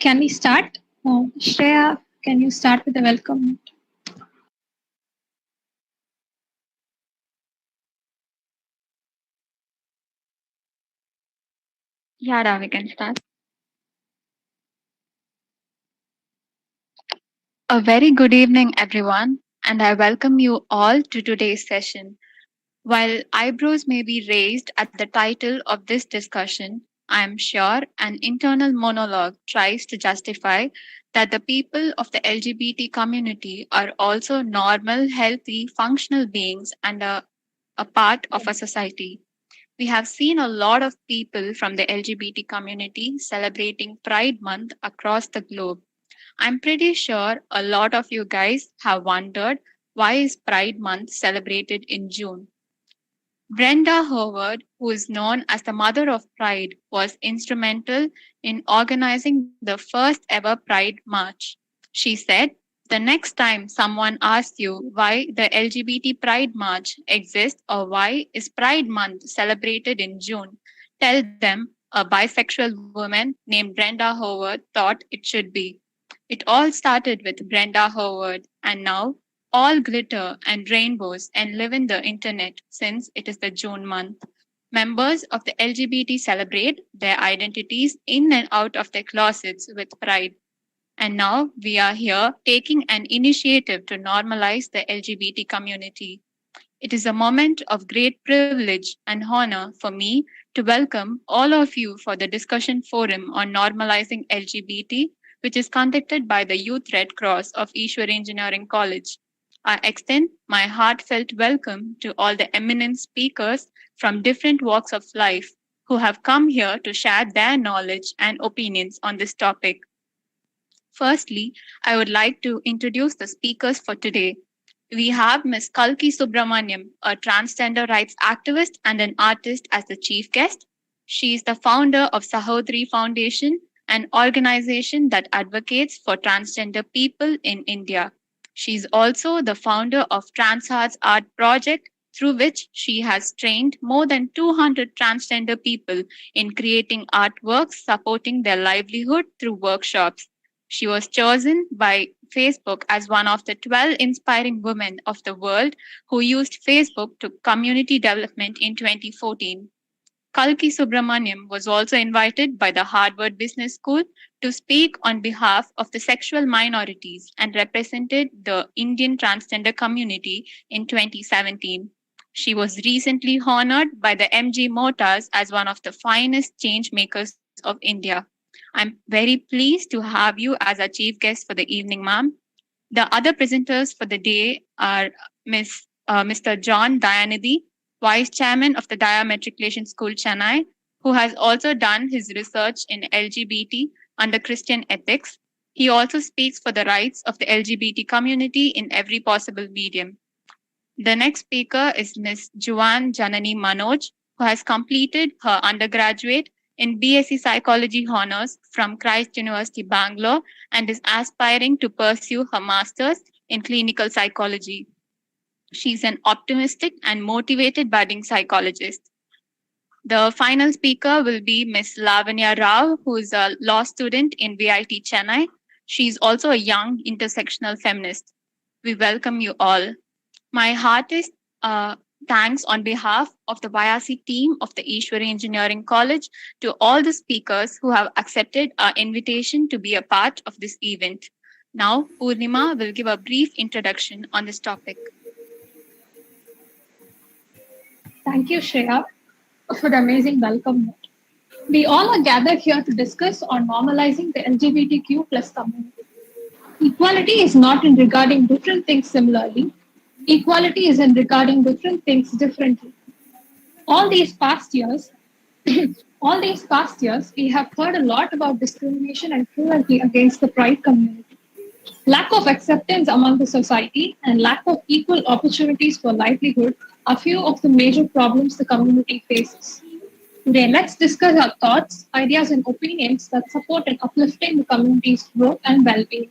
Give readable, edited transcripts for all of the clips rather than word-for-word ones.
Can we start? Shreya, can you start with the welcome? Yeah, we can start. A very good evening, everyone, and I welcome you all to today's session. While eyebrows may be raised at the title of this discussion, I am sure an internal monologue tries to justify that the people of the LGBT community are also normal, healthy, functional beings and a part of a society. We have seen a lot of people from the LGBT community celebrating Pride Month across the globe. I'm pretty sure a lot of you guys have wondered why is Pride Month celebrated in June. Brenda Howard, who is known as the Mother of Pride, was instrumental in organizing the first ever Pride March. She said, "The next time someone asks you why the LGBT Pride March exists or why is Pride Month celebrated in June, tell them a bisexual woman named Brenda Howard thought it should be." It all started with Brenda Howard, and now all glitter and rainbows and live in the internet since it is the June month. Members of the LGBT celebrate their identities in and out of their closets with pride. And now we are here taking an initiative to normalize the LGBT community. It is a moment of great privilege and honor for me to welcome all of you for the discussion forum on normalizing LGBT, which is conducted by the Youth Red Cross of Ishwar Engineering College. I extend my heartfelt welcome to all the eminent speakers from different walks of life who have come here to share their knowledge and opinions on this topic. Firstly, I would like to introduce the speakers for today. We have Ms. Kalki Subramaniam, a transgender rights activist and an artist, as the chief guest. She is the founder of Sahodri Foundation, an organization that advocates for transgender people in India. She is also the founder of Trans Hearts Art Project, through which she has trained more than 200 transgender people in creating artworks supporting their livelihood through workshops. She was chosen by Facebook as one of the 12 inspiring women of the world who used Facebook to community development in 2014. Kalki Subramaniam was also invited by the Harvard Business School to speak on behalf of the sexual minorities and represented the Indian transgender community in 2017. She was recently honored by the MG Motors as one of the finest change makers of India. I'm very pleased to have you as our chief guest for the evening, ma'am. The other presenters for the day are Mr. John Dhayanithi, Vice Chairman of the Matriculation School, Chennai, who has also done his research in LGBT under Christian ethics. He also speaks for the rights of the LGBT community in every possible medium. The next speaker is Ms. Juanne Jananee Manoj, who has completed her undergraduate in BSc Psychology Honours from Christ University, Bangalore, and is aspiring to pursue her master's in clinical psychology. She's an optimistic and motivated budding psychologist. The final speaker will be Ms. Lavanya Rao, who is a law student in VIT Chennai. She's also a young intersectional feminist. We welcome you all. My heartiest thanks on behalf of the YRC team of the Ishwari Engineering College to all the speakers who have accepted our invitation to be a part of this event. Now, Purnima will give a brief introduction on this topic. Thank you, Shreya, for the amazing welcome note. We all are gathered here to discuss on normalizing the LGBTQ plus community. Equality is not in regarding different things similarly. Equality is in regarding different things differently. All these past years, we have heard a lot about discrimination and cruelty against the pride community. Lack of acceptance among the society and lack of equal opportunities for livelihood are few of the major problems the community faces. Today, let's discuss our thoughts, ideas, and opinions that support and uplifting the community's growth and well-being.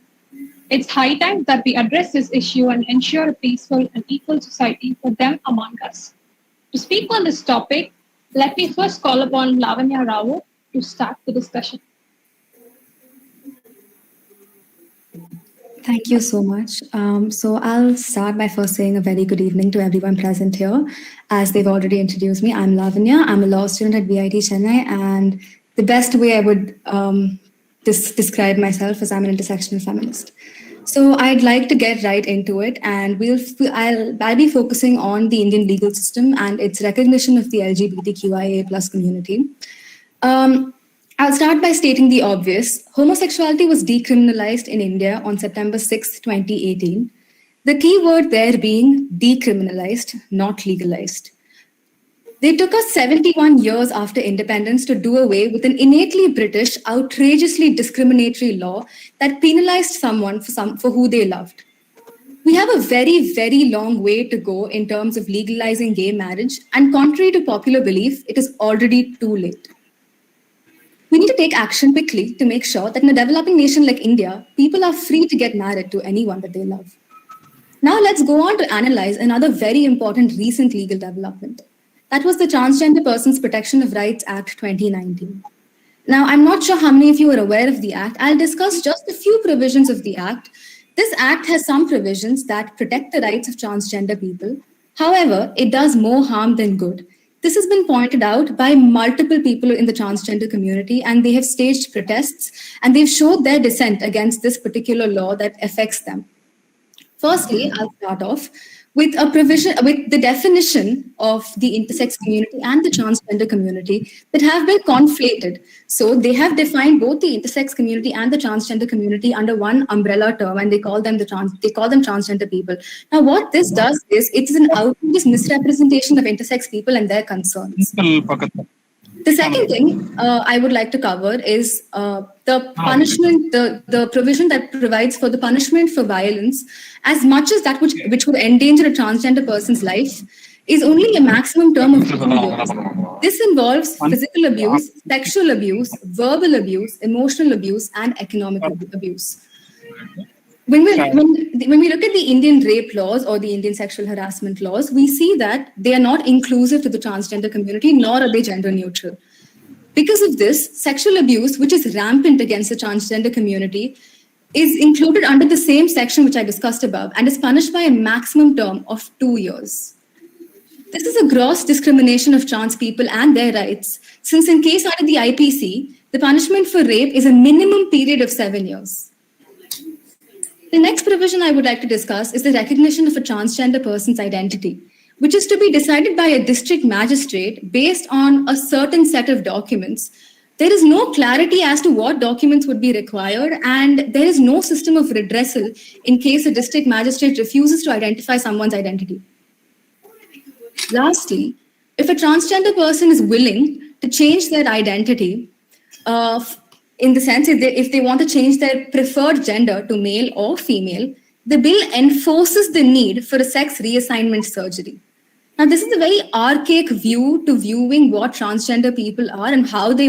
It's high time that we address this issue and ensure a peaceful and equal society for them among us. To speak on this topic, let me first call upon Lavanya Rao to start the discussion. Thank you so much. So I'll start by first saying a very good evening to everyone present here. As they've already introduced me, I'm Lavanya. I'm a law student at VIT Chennai, and the best way I would describe myself is I'm an intersectional feminist. So I'd like to get right into it, and I'll be focusing on the Indian legal system and its recognition of the LGBTQIA plus community. Um, I'll start by stating the obvious. Homosexuality was decriminalized in India on September 6, 2018. The key word there being decriminalized, not legalized. They took us 71 years after independence to do away with an innately British, outrageously discriminatory law that penalized someone for who they loved. We have a very, very long way to go in terms of legalizing gay marriage, and contrary to popular belief, it is already too late. We need to take action quickly to make sure that in a developing nation like India, people are free to get married to anyone that they love. Now let's go on to analyze another very important recent legal development. That was the Transgender Persons Protection of Rights Act 2019. Now, I'm not sure how many of you are aware of the Act. I'll discuss just a few provisions of the Act. This Act has some provisions that protect the rights of transgender people. However, it does more harm than good. This has been pointed out by multiple people in the transgender community, and they have staged protests and they've showed their dissent against this particular law that affects them. Firstly, I'll start off with a provision, with the definition of the intersex community and the transgender community that have been conflated. So they have defined both the intersex community and the transgender community under one umbrella term, and they call them transgender people. Now, what this does is it's an outrageous misrepresentation of intersex people and their concerns. The second thing I would like to cover is the punishment, the provision that provides for the punishment for violence, as much as that which would endanger a transgender person's life, is only a maximum term of 2 years. This involves physical abuse, sexual abuse, verbal abuse, emotional abuse, and economic abuse. When we look at the Indian rape laws or the Indian sexual harassment laws, we see that they are not inclusive to the transgender community, nor are they gender neutral. Because of this, sexual abuse, which is rampant against the transgender community, is included under the same section which I discussed above and is punished by a maximum term of 2 years. This is a gross discrimination of trans people and their rights, since in case under the IPC, the punishment for rape is a minimum period of 7 years. The next provision I would like to discuss is the recognition of a transgender person's identity, which is to be decided by a district magistrate based on a certain set of documents. There is no clarity as to what documents would be required, and there is no system of redressal in case a district magistrate refuses to identify someone's identity. Lastly, if a transgender person is willing to change their identity, in the sense if they want to change their preferred gender to male or female, the bill enforces the need for a sex reassignment surgery. Now, this is a very archaic view to viewing what transgender people are and how they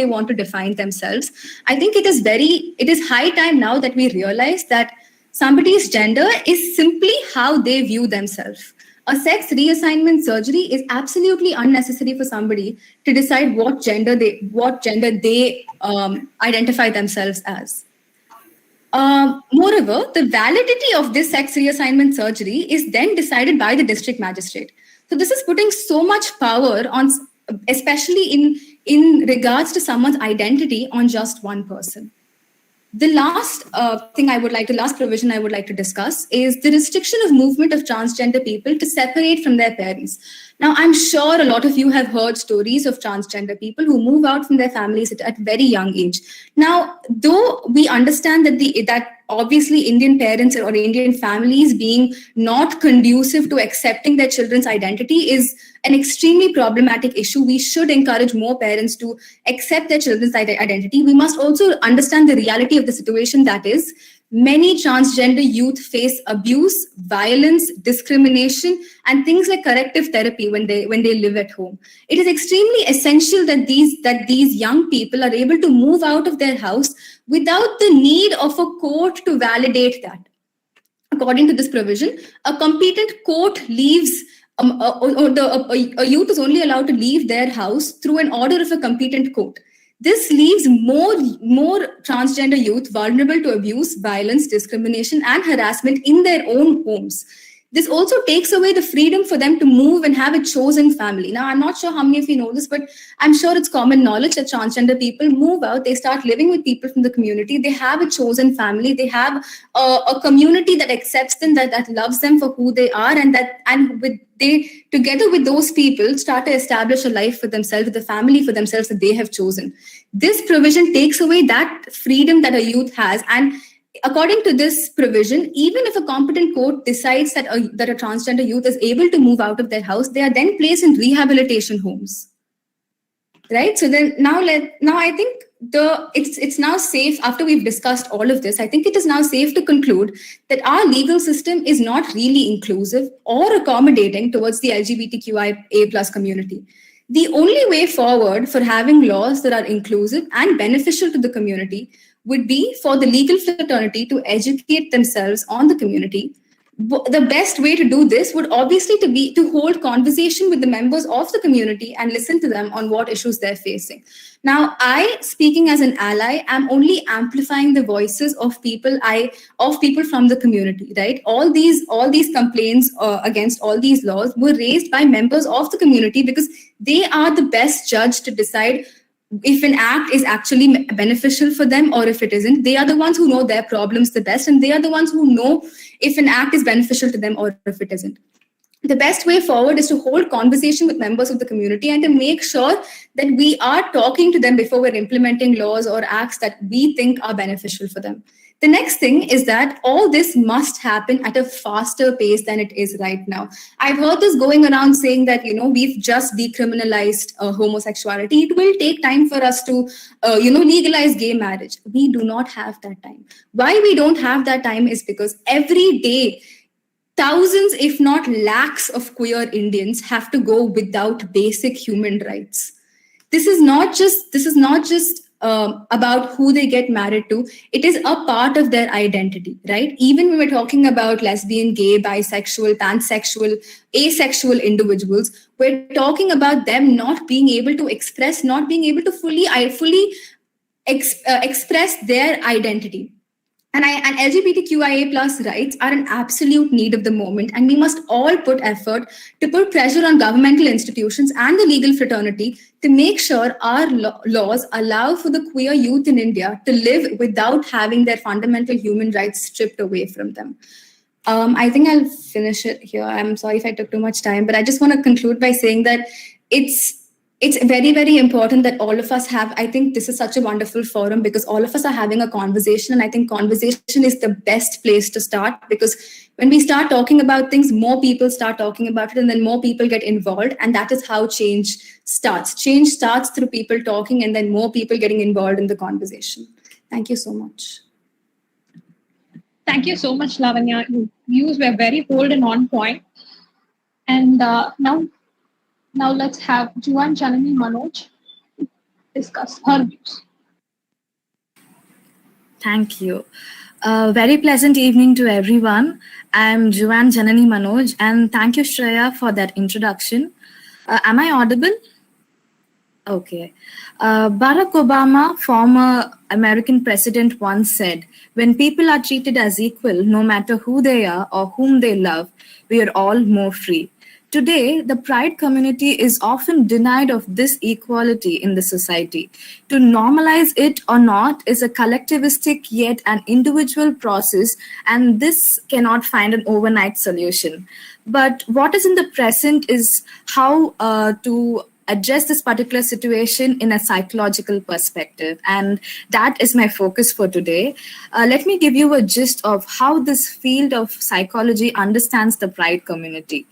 want to define themselves. I think it is high time now that we realize that somebody's gender is simply how they view themselves. A sex reassignment surgery is absolutely unnecessary for somebody to decide what gender they identify themselves as. Moreover, the validity of this sex reassignment surgery is then decided by the district magistrate. So this is putting so much power on, especially in regards to someone's identity, on just one person. The last provision I would like to discuss is the restriction of movement of transgender people to separate from their parents. Now, I'm sure a lot of you have heard stories of transgender people who move out from their families at very young age. Now, though we understand that obviously Indian parents or Indian families being not conducive to accepting their children's identity is an extremely problematic issue. We should encourage more parents to accept their children's identity. We must also understand the reality of the situation, that is, many transgender youth face abuse, violence, discrimination, and things like corrective therapy when they live at home. It is extremely essential that these young people are able to move out of their house without the need of a court to validate that. According to this provision, a competent court leaves a youth is only allowed to leave their house through an order of a competent court. This leaves more transgender youth vulnerable to abuse, violence, discrimination, and harassment in their own homes. This also takes away the freedom for them to move and have a chosen family. Now, I'm not sure how many of you know this, but I'm sure it's common knowledge that transgender people move out, they start living with people from the community, they have a chosen family, they have a community that accepts them, that loves them for who they are, and with they together with those people start to establish a life for themselves, with a family for themselves that they have chosen. This provision takes away that freedom that a youth has. And according to this provision, even if a competent court decides that a transgender youth is able to move out of their house, they are then placed in rehabilitation homes. Right? So then now I think it's now safe. After we've discussed all of this, I think it is now safe to conclude that our legal system is not really inclusive or accommodating towards the LGBTQIA plus community. The only way forward for having laws that are inclusive and beneficial to the community would be for the legal fraternity to educate themselves on the community. The best way to do this would obviously to hold conversation with the members of the community and listen to them on what issues they're facing. Now, I, speaking as an ally, am only amplifying the voices of people from the community, right? All these complaints against all these laws were raised by members of the community because they are the best judge to decide if an act is actually beneficial for them or if it isn't. They are the ones who know their problems the best, and they are the ones who know if an act is beneficial to them or if it isn't. The best way forward is to hold conversation with members of the community and to make sure that we are talking to them before we're implementing laws or acts that we think are beneficial for them. The next thing is that all this must happen at a faster pace than it is right now. I've heard this going around saying that, we've just decriminalized homosexuality. It will take time for us to, legalize gay marriage. We do not have that time. Why we don't have that time is because every day, thousands, if not lakhs of queer Indians have to go without basic human rights. This is not just about who they get married to. It is a part of their identity, right? Even when we're talking about lesbian, gay, bisexual, pansexual, asexual individuals, we're talking about them not being able to express, not being able to fully express their identity. And LGBTQIA plus rights are an absolute need of the moment, and we must all put effort to put pressure on governmental institutions and the legal fraternity to make sure our laws allow for the queer youth in India to live without having their fundamental human rights stripped away from them. I think I'll finish it here. I'm sorry if I took too much time, but I just want to conclude by saying that it's very, very important that all of us have, I think this is such a wonderful forum because all of us are having a conversation, and I think conversation is the best place to start, because when we start talking about things, more people start talking about it, and then more people get involved, and that is how change starts. Change starts through people talking and then more people getting involved in the conversation. Thank you so much. Thank you so much, Lavanya. Your views were very bold and on point. And now let's have Juanne, Jananee, Manoj discuss her views. Thank you. Very pleasant evening to everyone. I'm Juanne, Jananee, Manoj, and thank you, Shreya, for that introduction. Am I audible? Okay. Barack Obama, former American president, once said, "When people are treated as equal, no matter who they are or whom they love, we are all more free." Today, the pride community is often denied of this equality in the society. To normalize it or not is a collectivistic yet an individual process, and this cannot find an overnight solution. But what is in the present is how to address this particular situation in a psychological perspective. And that is my focus for today. Let me give you a gist of how this field of psychology understands the pride community.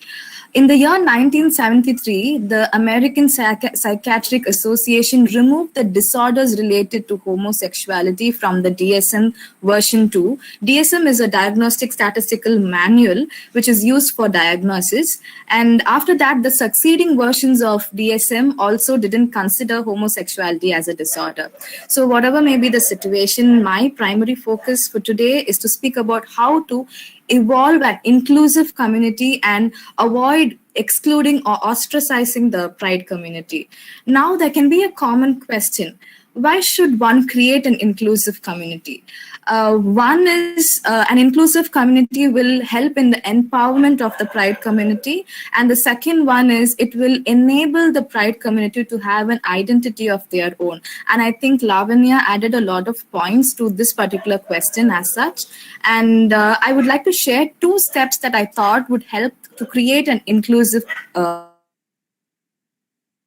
In the year 1973, the American Psychiatric Association removed the disorders related to homosexuality from the DSM version 2. DSM is a diagnostic statistical manual which is used for diagnosis. And after that, the succeeding versions of DSM also didn't consider homosexuality as a disorder. So whatever may be the situation, my primary focus for today is to speak about how to evolve an inclusive community and avoid excluding or ostracizing the pride community. Now, there can be a common question. why should one create an inclusive community? One is an inclusive community will help in the empowerment of the Pride community, and the second one is it will enable the Pride community to have an identity of their own. And I think Lavanya added a lot of points to this particular question as such. And I would like to share 2 steps that I thought would help to create an inclusive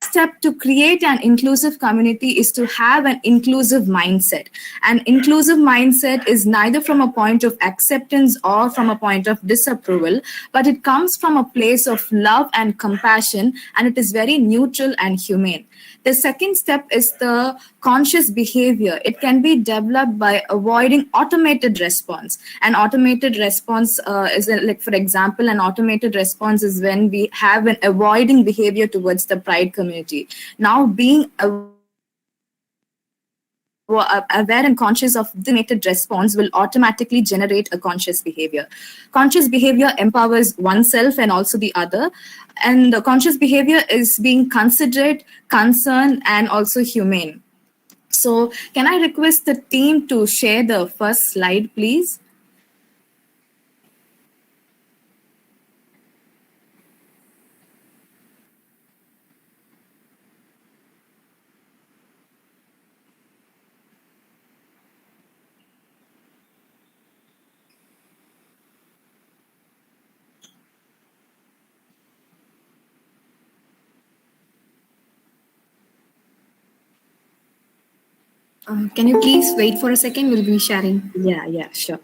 step to create an inclusive community is to have an inclusive mindset. An inclusive mindset is neither from a point of acceptance or from a point of disapproval, but it comes from a place of love and compassion, and it is very neutral and humane. The second step is the conscious behavior. It can be developed by avoiding automated response. An automated response is like, for example, an automated response is when we have an avoiding behavior towards the Pride community. Now, being aware and conscious of the automated response will automatically generate a conscious behavior. Conscious behavior empowers oneself and also the other. And the conscious behavior is being considerate, concerned, and also humane. So can I request the team to share the first slide, please? Can you please wait for a second? We'll be sharing. Yeah, sure.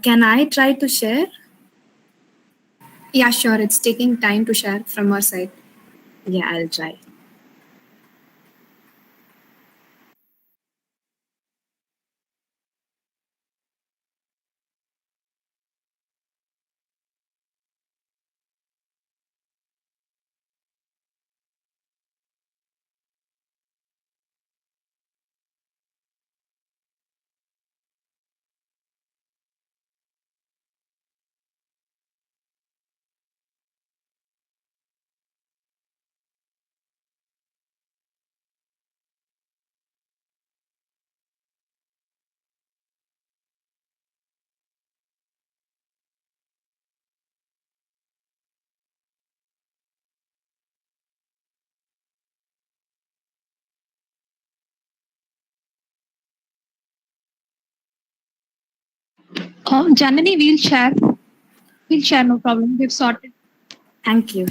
Can I try to share? Yeah, sure. It's taking time to share from our side. Yeah, I'll try. Jananee, we'll share. We'll share, no problem. We've sorted. Thank you.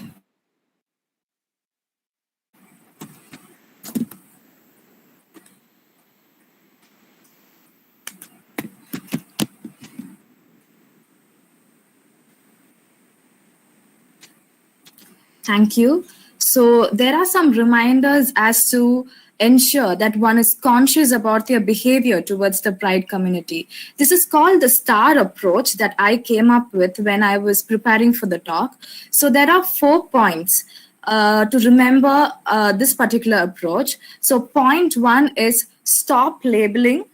Thank you. So there are some reminders as to ensure that one is conscious about their behavior towards the Pride community. This is called the STAR approach that I came up with when I was preparing for the talk. So there are 4 points. to remember this particular approach. So, point one is stop labeling,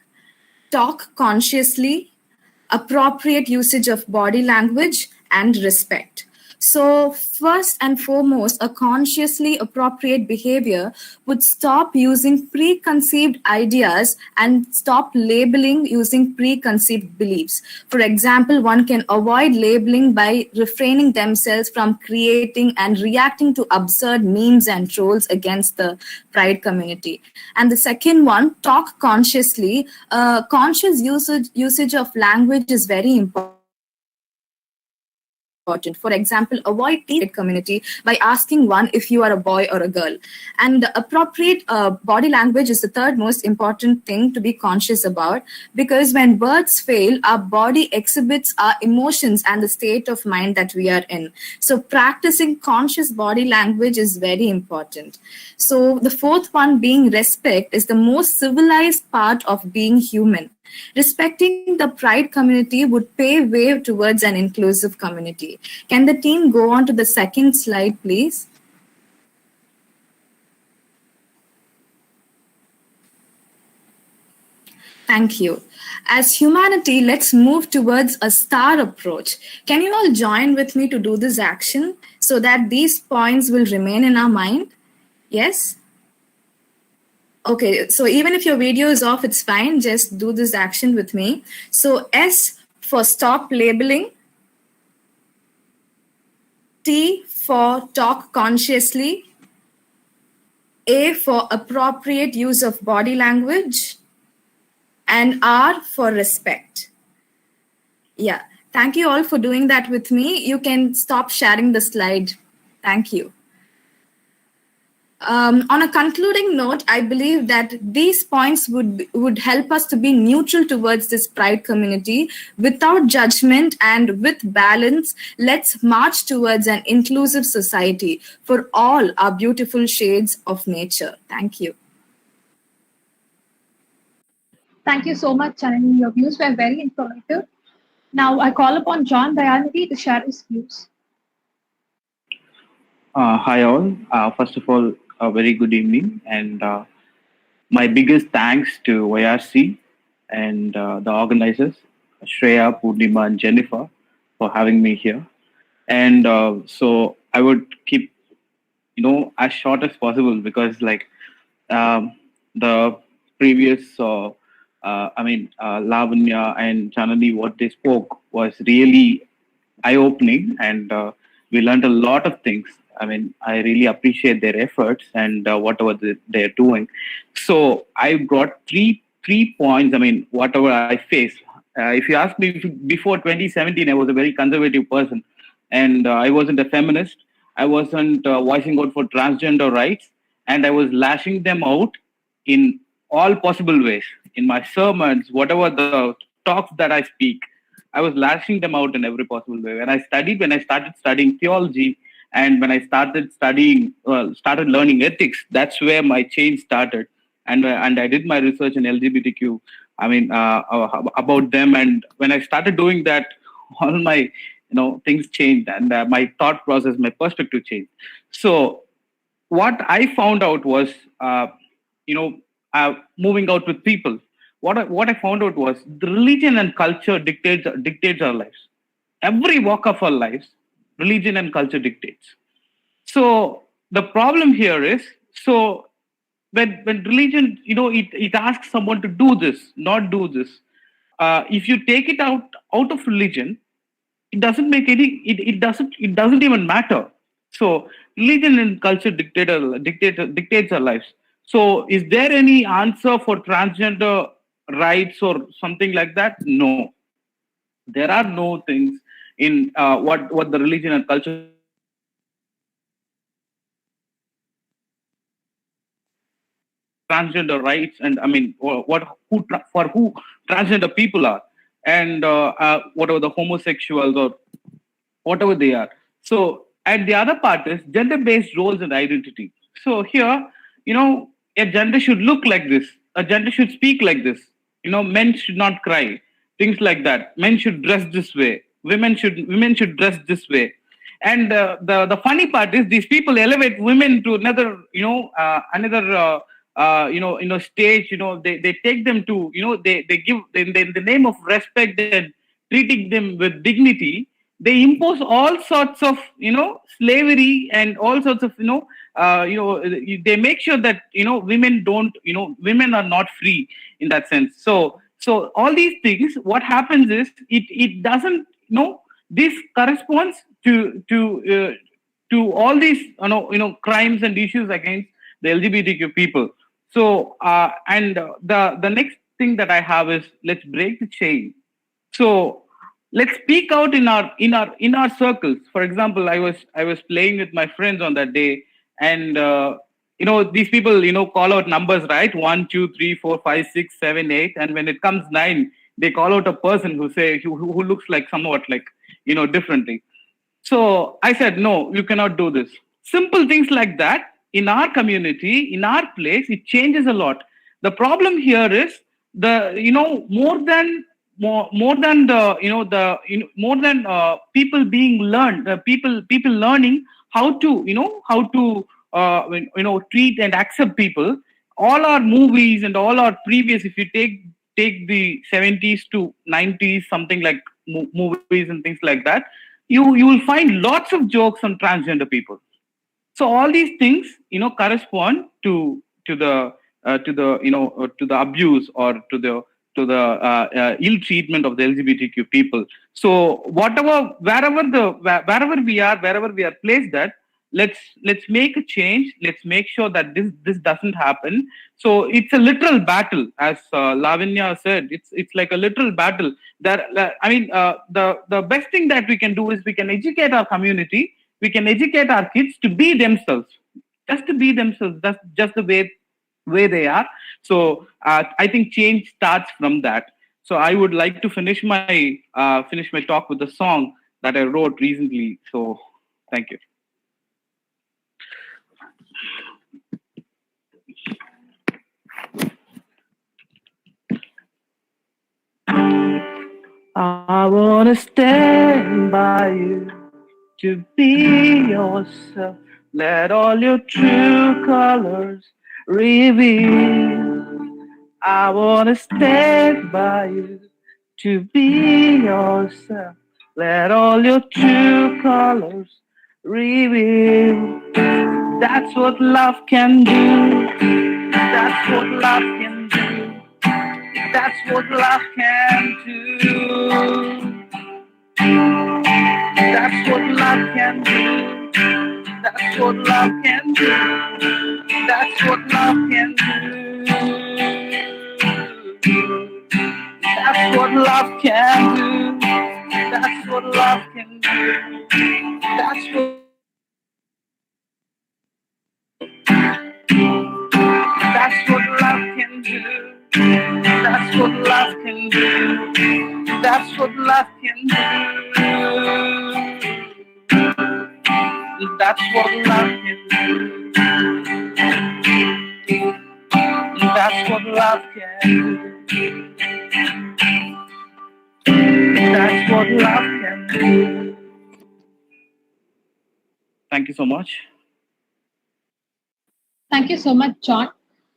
talk consciously, appropriate usage of body language, and respect. So, first and foremost, a consciously appropriate behavior would stop using preconceived ideas and stop labeling using preconceived beliefs. For example, one can avoid labeling by refraining themselves from creating and reacting to absurd memes and trolls against the pride community. And the second one, talk consciously. Conscious usage of language is very important. For example, avoid teasing community by asking one if you are a boy or a girl. And appropriate body language is the third most important thing to be conscious about, because when words fail, our body exhibits our emotions and the state of mind that we are in. So practicing conscious body language is very important. So the fourth one, being respect, is the most civilized part of being human. Respecting the pride community would pave way towards an inclusive community. Can the team go on to the second slide, please? Thank you. As humanity, let's move towards a star approach. Can you all join with me to do this action so that these points will remain in our mind? Yes? Okay, so even if your video is off, it's fine. Just do this action with me. So S for stop labeling. T for talk consciously. A for appropriate use of body language. And R for respect. Yeah, thank you all for doing that with me. You can stop sharing the slide. Thank you. On a concluding note, I believe that these points would help us to be neutral towards this pride community without judgment and with balance. Let's march towards an inclusive society for all our beautiful shades of nature. Thank you. Thank you so much, Jananee. Your views were very informative. Now I call upon John Dhayanithi to share his views. Hi all. First of all, a very good evening, and my biggest thanks to YRC and the organizers, Shreya, Purnima, and Jennifer, for having me here. And so I would keep, as short as possible, because the previous, Lavanya and Jananee, what they spoke was really eye-opening, and we learned a lot of things. I mean, I really appreciate their efforts and whatever they're doing. So I brought three points. I mean, whatever I face. If you ask me, before 2017, I was a very conservative person, and I wasn't a feminist. I wasn't voicing out for transgender rights, and I was lashing them out in all possible ways. In my sermons, whatever the talks that I speak, I was lashing them out in every possible way. When I started studying theology, and when I started learning ethics, that's where my change started. And I did my research in LGBTQ. I mean, about them. And when I started doing that, all my things changed, and my thought process, my perspective changed. So what I found out was, moving out with people. What I found out was the religion and culture dictates our lives. Every walk of our lives, religion and culture dictates. So the problem here is, so when religion, it asks someone to do this, not do this. If you take it out of religion, it doesn't make any. It doesn't even matter. So religion and culture dictates our lives. So is there any answer for transgender rights or something like that? No, there are no things in what the religion and culture transgender rights, and I mean who transgender people are, and whatever the homosexuals or whatever they are. So, and the other part is gender-based roles and identity. So here, a gender should look like this, a gender should speak like this. Men should not cry, things like that. Men should dress this way. Women should dress this way. And the funny part is these people elevate women to another, stage. They take them to, they give in the name of respect and treating them with dignity. They impose all sorts of, slavery and all sorts of, they make sure that, women don't, women are not free in that sense. So all these things, what happens is it doesn't, this corresponds to all these, crimes and issues against the LGBTQ people. So and the next thing that I have is, let's break the chain. So let's speak out in our circles. For example, I was playing with my friends on that day, and these people, call out numbers, right? 1, 2, 3, 4, 5, 6, 7, 8, and when it comes 9, they call out a person who looks like somewhat like, differently. So I said, no, you cannot do this. Simple things like that in our community, in our place, it changes a lot. The problem here is more than people being learned, people learning how to treat and accept people. All our movies and all our previous, if you take the 70s to 90s, something like movies and things like that, you will find lots of jokes on transgender people. So all these things, correspond to the abuse or to the ill treatment of the LGBTQ people. So wherever we are placed at, let's make a change. Let's make sure that this doesn't happen. So it's a literal battle, as Lavanya said. It's like a literal battle. The best thing that we can do is we can educate our community. We can educate our kids to be themselves, just to be themselves. That's just the way they are. So I think change starts from that. So I would like to finish my talk with a song that I wrote recently. So thank you. I wanna stand by you, to be yourself. Let all your true colors reveal. I wanna stand by you, to be yourself. Let all your true colors reveal. That's what love can do. That's what love can do. That's what love can do. That's what love can do. That's what love can do. That's what love can do. That's what love can do. That's what love can do. That's what That's what love can do. That's what love can do. That's what love can do. That's what love can do. That's what love can do. That's what love can do. Thank you so much. Thank you so much, John.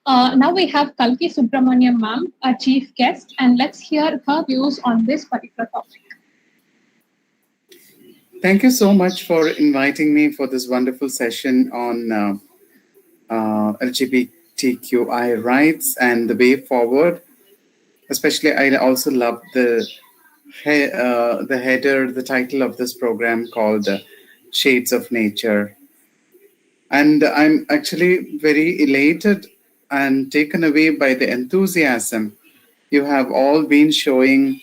Now we have Kalki Subramaniam ma'am, our chief guest, and let's hear her views on this particular topic. Thank you so much for inviting me for this wonderful session on LGBTQI rights and the way forward. Especially, I also love the header, the title of this program called Shades of Nature. And I'm actually very elated and taken away by the enthusiasm you have all been showing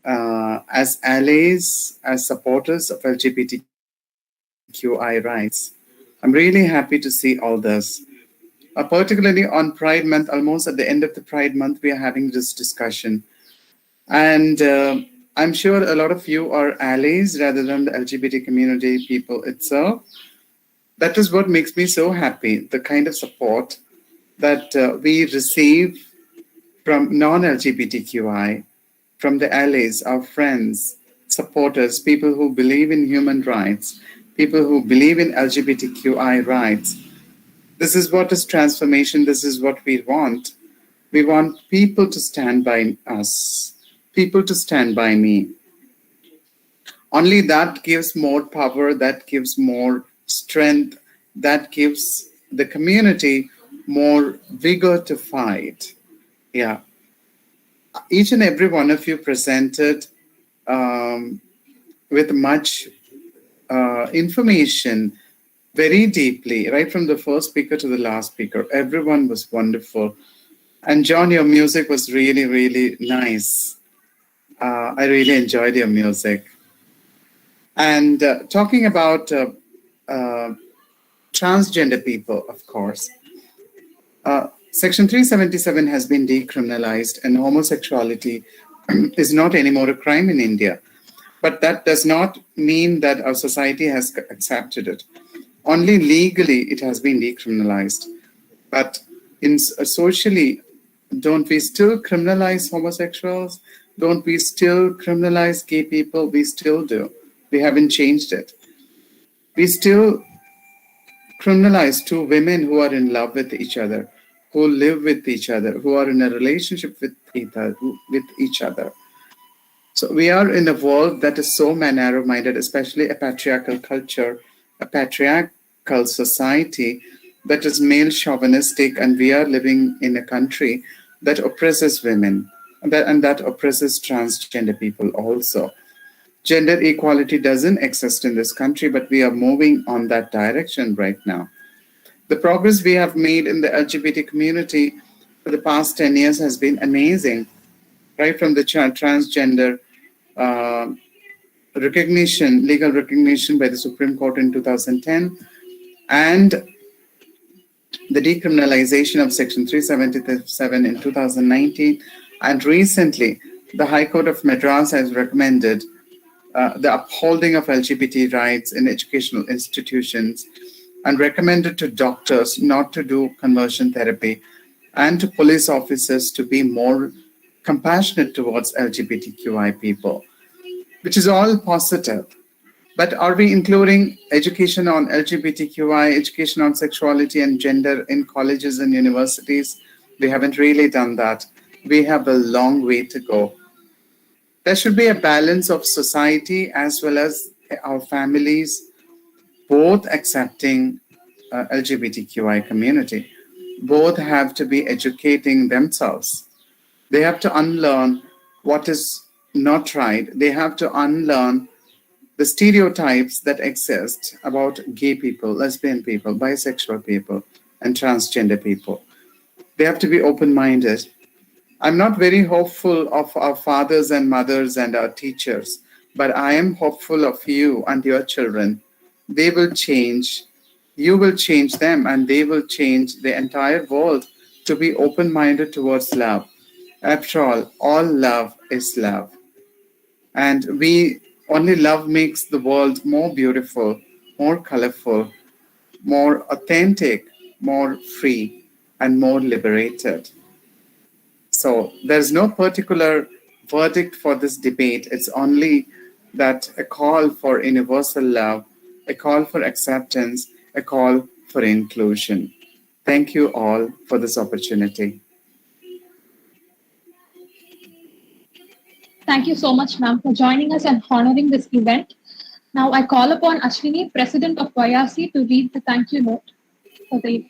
as allies, as supporters of LGBTQI rights. I'm really happy to see all this. Particularly on Pride Month, almost at the end of the Pride Month, we are having this discussion. And I'm sure a lot of you are allies rather than the LGBT community people itself. That is what makes me so happy, the kind of support that we receive from non-LGBTQI, from the allies, our friends, supporters, people who believe in human rights, people who believe in LGBTQI rights. This is what is transformation. This is what we want. We want people to stand by us, people to stand by me. Only that gives more power, that gives more strength, that gives the community more vigor to fight. Yeah. Each and every one of you presented with much information very deeply, right from the first speaker to the last speaker. Everyone was wonderful. And John, your music was really, really nice. I really enjoyed your music. And talking about transgender people, of course, Section 377 has been decriminalized, and homosexuality is not anymore a crime in India. But that does not mean that our society has accepted it. Only legally it has been decriminalized. But socially, don't we still criminalize homosexuals? Don't we still criminalize gay people? We still do. We haven't changed it. We still criminalize two women who are in love with each other, who live with each other, who are in a relationship with each other. So we are in a world that is so narrow-minded, especially a patriarchal culture, a patriarchal society that is male chauvinistic, and we are living in a country that oppresses women and that oppresses transgender people also. Gender equality doesn't exist in this country, but we are moving on that direction right now. The progress we have made in the LGBT community for the past 10 years has been amazing, right from the transgender recognition, legal recognition by the Supreme Court in 2010, and the decriminalization of Section 377 in 2019. And recently, the High Court of Madras has recommended the upholding of LGBT rights in educational institutions and recommended to doctors not to do conversion therapy and to police officers to be more compassionate towards LGBTQI people, which is all positive. But are we including education on LGBTQI, education on sexuality and gender in colleges and universities? We haven't really done that. We have a long way to go. There should be a balance of society as well as our families, both accepting LGBTQI community. Both have to be educating themselves. They have to unlearn what is not right. They have to unlearn the stereotypes that exist about gay people, lesbian people, bisexual people, and transgender people. They have to be open-minded. I'm not very hopeful of our fathers and mothers and our teachers, but I am hopeful of you and your children. They will change. You will change them, and they will change the entire world to be open-minded towards love. After all love is love. And only love makes the world more beautiful, more colorful, more authentic, more free, and more liberated. So there's no particular verdict for this debate. It's only that a call for universal love, a call for acceptance, a call for inclusion. Thank you all for this opportunity. Thank you so much, ma'am, for joining us and honoring this event. Now I call upon Ashwini, President of YRC, to read the thank you note for the event.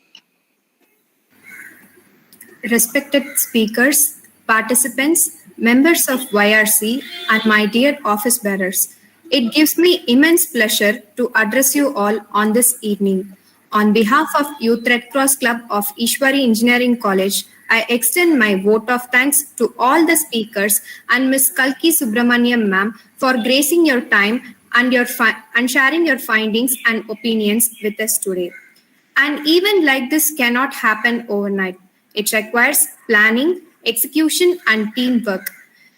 Respected speakers, participants, members of YRC, and my dear office bearers, it gives me immense pleasure to address you all on this evening. On behalf of Youth Red Cross Club of Ishwari Engineering College, I extend my vote of thanks to all the speakers and Ms. Kalki Subramaniam ma'am for gracing your time and sharing your findings and opinions with us today. An event like this cannot happen overnight. It requires planning, execution, and teamwork.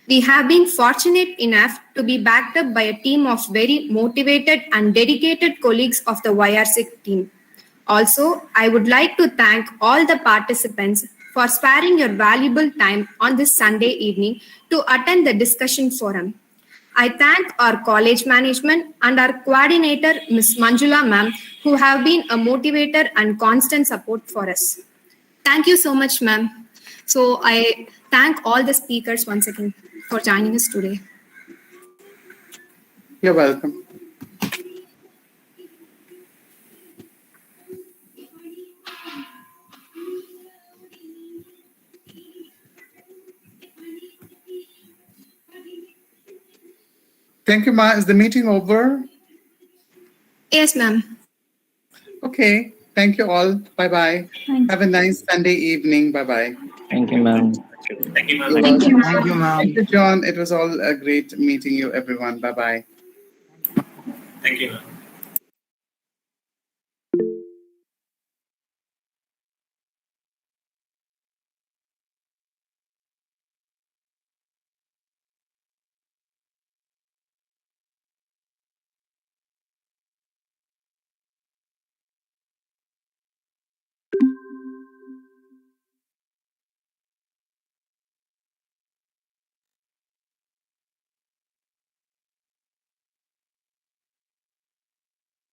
We have been fortunate enough to be backed up by a team of very motivated and dedicated colleagues of the YRCEEC team. Also, I would like to thank all the participants for sparing your valuable time on this Sunday evening to attend the discussion forum. I thank our college management and our coordinator, Ms. Manjula ma'am, who have been a motivator and constant support for us. Thank you so much, ma'am. So I thank all the speakers once again for joining us today. You're welcome. Thank you, Ma. Is the meeting over? Yes, ma'am. Okay. Thank you all. Bye-bye. Have a nice Sunday evening. Bye-bye. Thank you, ma'am. Thank you, Thank you, ma'am. Thank you, ma'am. Thank you, John. It was all a great meeting you, everyone. Bye-bye. Thank you, ma'am.